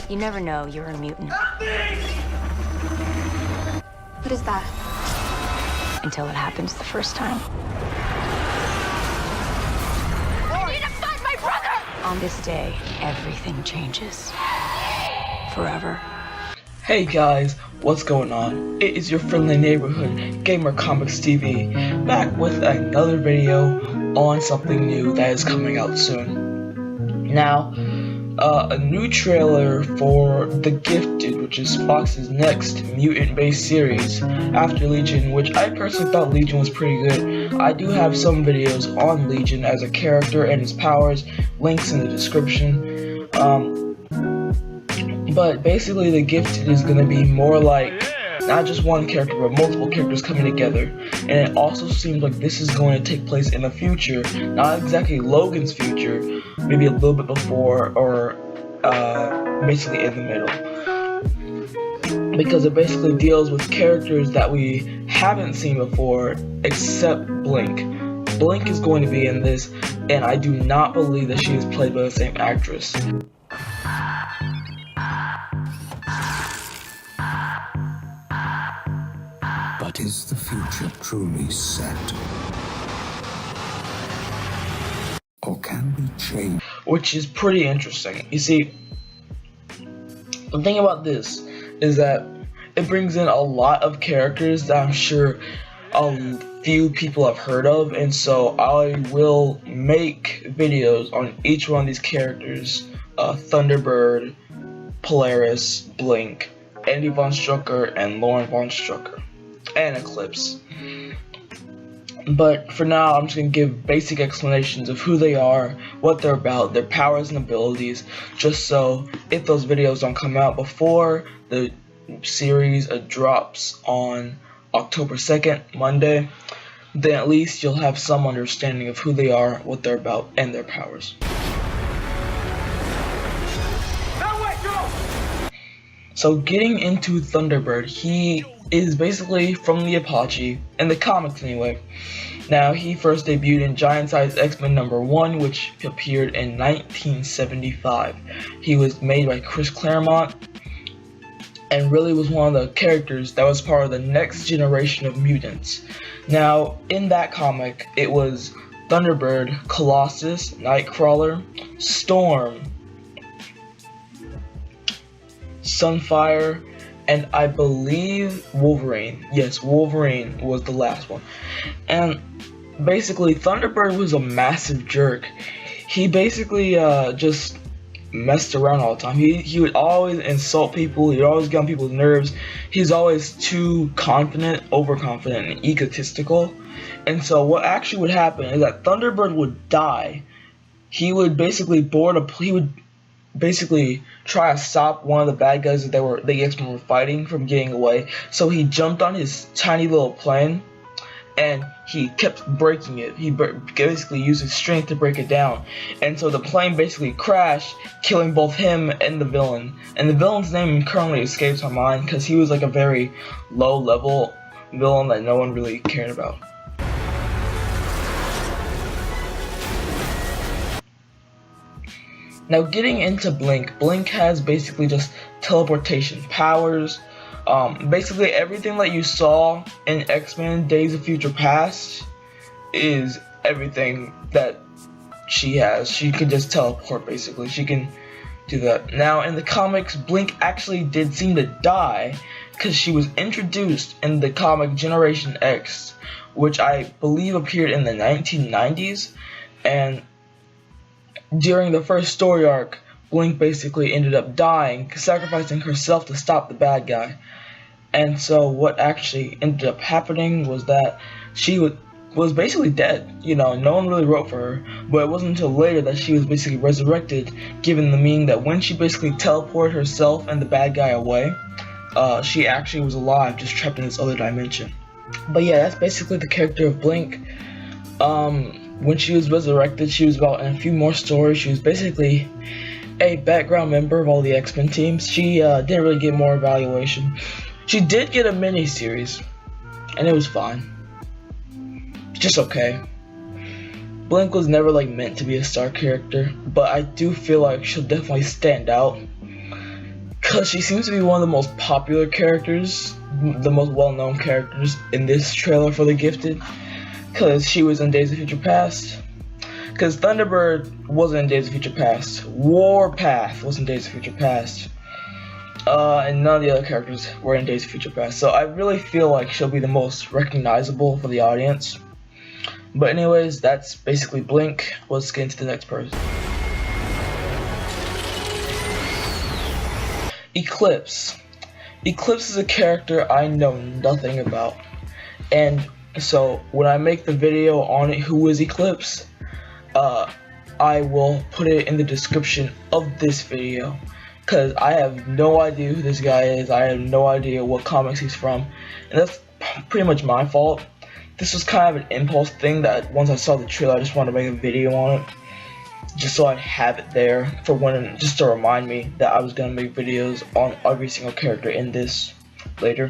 You never know you're a mutant. What is that? Until it happens the first time. I need to find my brother! On this day, everything changes. Forever. Hey guys, what's going on? It is your friendly neighborhood Gamer Comics TV, back with another video on something new that is coming out soon. Now, a new trailer for The Gifted, which is Fox's next mutant-based series after Legion, which I personally thought Legion was pretty good. I do have some videos on Legion as a character and his powers, links in the description. But basically The Gifted is going to be more like not just one character but multiple characters coming together, and it also seems like this is going to take place in the future, not exactly Logan's future, maybe a little bit before or basically in the middle, because it basically deals with characters that we haven't seen before except Blink. Blink is going to be in this, and I do not believe that she is played by the same actress. But is the future truly set? Or can we change? Which is pretty interesting. You see, the thing about this is that it brings in a lot of characters that I'm sure a few people have heard of, and so I will make videos on each one of these characters. Thunderbird, Polaris, Blink, Andy Von Strucker, and Lauren Von Strucker, and Eclipse. But for now, I'm just going to give basic explanations of who they are, what they're about, their powers and abilities, just so if those videos don't come out before the series drops on October 2nd, Monday, then at least you'll have some understanding of who they are, what they're about, and their powers. So getting into Thunderbird, he is basically from the Apache, in the comics anyway. Now, he first debuted in Giant Size X-Men #1, which appeared in 1975. He was made by Chris Claremont, and really was one of the characters that was part of the next generation of mutants. Now, in that comic, it was Thunderbird, Colossus, Nightcrawler, Storm, Sunfire, and I believe Wolverine. Yes, Wolverine was the last one. And basically, Thunderbird was a massive jerk. He basically just messed around all the time. He would always insult people. He would always get on people's nerves. He's always too confident, overconfident, and egotistical. And so what actually would happen is that Thunderbird would die. He would basically try to stop one of the bad guys that the X-Men were fighting from getting away. So he jumped on his tiny little plane, and he kept breaking it. He basically used his strength to break it down, and so the plane basically crashed, killing both him and the villain. And the villain's name currently escapes my mind because he was like a very low-level villain that no one really cared about. Now, getting into Blink, Blink has basically just teleportation powers. Basically everything that you saw in X-Men Days of Future Past is everything that she has. She can just teleport, basically. She can do that. Now, in the comics, Blink actually did seem to die because she was introduced in the comic Generation X, which I believe appeared in the 1990s, and during the first story arc, Blink basically ended up dying, sacrificing herself to stop the bad guy. And so what actually ended up happening was that she was basically dead. You know, no one really wrote for her, but it wasn't until later that she was basically resurrected, given the meaning that when she basically teleported herself and the bad guy away, she actually was alive, just trapped in this other dimension. But yeah, that's basically the character of Blink. When she was resurrected, she was about in a few more stories. She was basically a background member of all the X-Men teams. She didn't really get more evaluation. She did get a mini-series, and it was fine. Just okay. Blink was never like meant to be a star character, but I do feel like she'll definitely stand out. Because she seems to be one of the most popular characters, the most well-known characters in this trailer for The Gifted. Because she was in Days of Future Past. Because Thunderbird wasn't in Days of Future Past. Warpath was in Days of Future Past. And none of the other characters were in Days of Future Past. So I really feel like she'll be the most recognizable for the audience. But anyways, that's basically Blink. Let's get into the next person. Eclipse. Eclipse is a character I know nothing about. And so when I make the video on it, who is Eclipse, I will put it in the description of this video. Because I have no idea who this guy is. I have no idea what comics he's from. And that's pretty much my fault. This was kind of an impulse thing that once I saw the trailer, I just wanted to make a video on it. Just so I'd have it there for when, just to remind me that I was going to make videos on every single character in this later.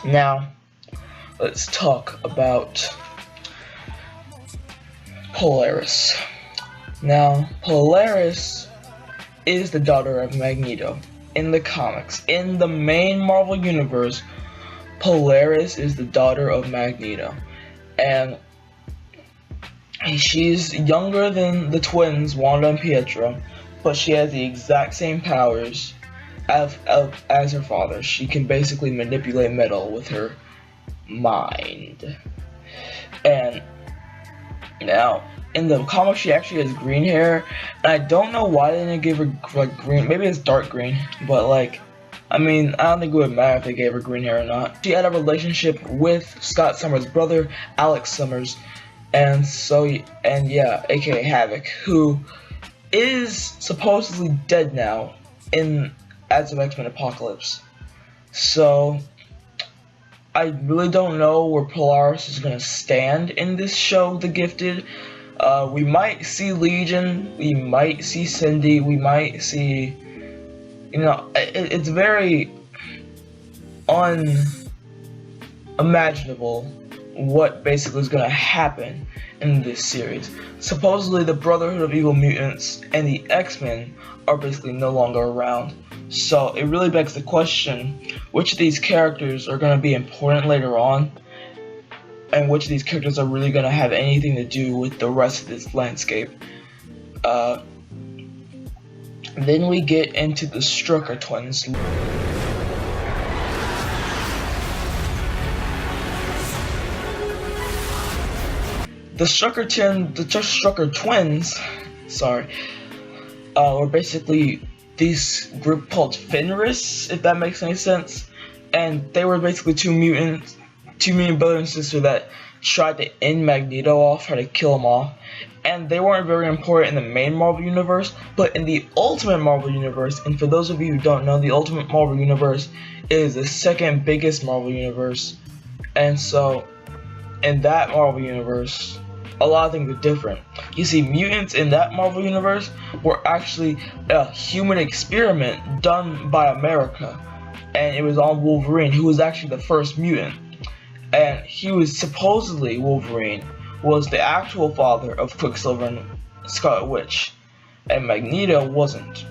Now, let's talk about Polaris. Now, Polaris is the daughter of Magneto in the comics. In the main Marvel universe, Polaris is the daughter of Magneto, and she's younger than the twins Wanda and Pietro, but she has the exact same powers as her father. She can basically manipulate metal with her mind. And now, in the comics, she actually has green hair, and I don't know why they didn't give her like green. Maybe it's dark green, but like, I mean, I don't think it would matter if they gave her green hair or not. She had a relationship with Scott Summers' brother, Alex Summers, and yeah, aka Havoc, who is supposedly dead now as of X-Men Apocalypse. So I really don't know where Polaris is gonna stand in this show, The Gifted. We might see Legion, we might see Cindy, we might see, you know, it's very unimaginable what basically is going to happen in this series. Supposedly the Brotherhood of Evil Mutants and the X-Men are basically no longer around. So it really begs the question, which of these characters are going to be important later on, and which of these characters are really going to have anything to do with the rest of this landscape. Then we get into the Strucker twins. The Strucker twins, were basically this group called Fenris, if that makes any sense. And they were basically two mutant brother and sister that tried to end Magneto off, tried to kill him off. And they weren't very important in the main Marvel Universe, but in the Ultimate Marvel Universe, and for those of you who don't know, the Ultimate Marvel Universe is the second biggest Marvel Universe. And so, in that Marvel Universe, a lot of things are different. You see, mutants in that Marvel Universe were actually a human experiment done by America. And it was on Wolverine, who was actually the first mutant. And he was supposedly, Wolverine was the actual father of Quicksilver and Scarlet Witch, and Magneto wasn't.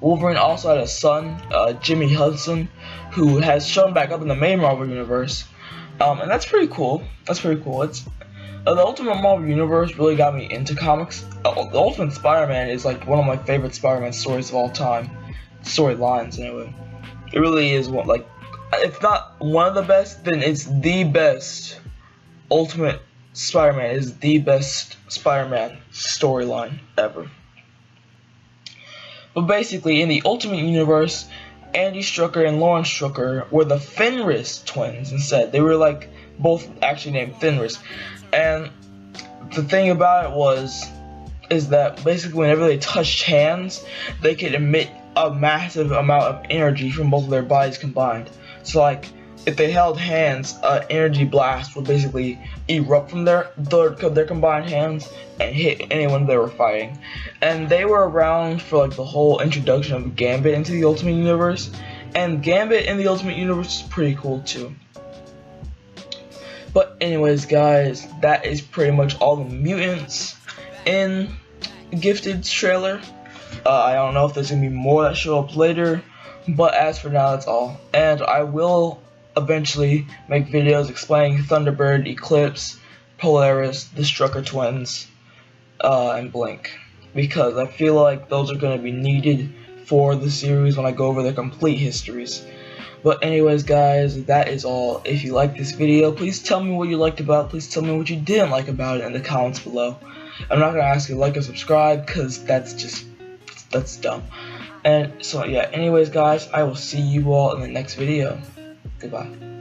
Wolverine also had a son, Jimmy Hudson, who has shown back up in the main Marvel Universe, and that's pretty cool. It's the Ultimate Marvel Universe really got me into comics. The Ultimate Spider-Man is like one of my favorite Spider-Man stories of all time, storylines anyway. It really is one, like, it's not one of the best, then it's the best. Ultimate Spider-Man is the best Spider-Man storyline ever. But basically, in the Ultimate Universe, Andy Strucker and Lauren Strucker were the Fenris twins instead. They were like both actually named Fenris. And the thing about it is that basically whenever they touched hands, they could emit a massive amount of energy from both of their bodies combined. So like, if they held hands, an energy blast would basically erupt from their combined hands and hit anyone they were fighting. And they were around for like the whole introduction of Gambit into the Ultimate Universe. And Gambit in the Ultimate Universe is pretty cool too. But anyways, guys, that is pretty much all the mutants in Gifted's trailer. I don't know if there's gonna be more that show up later, but as for now, that's all. And I will eventually make videos explaining Thunderbird, Eclipse, Polaris, the Strucker twins, and Blink, because I feel like those are gonna be needed for the series when I go over their complete histories. But anyways, guys, that is all. If you liked this video, please tell me what you liked about it. Please tell me what you didn't like about it in the comments below. I'm not gonna ask you to like or subscribe, because that's dumb. And so yeah, anyways, guys, I will see you all in the next video. Goodbye.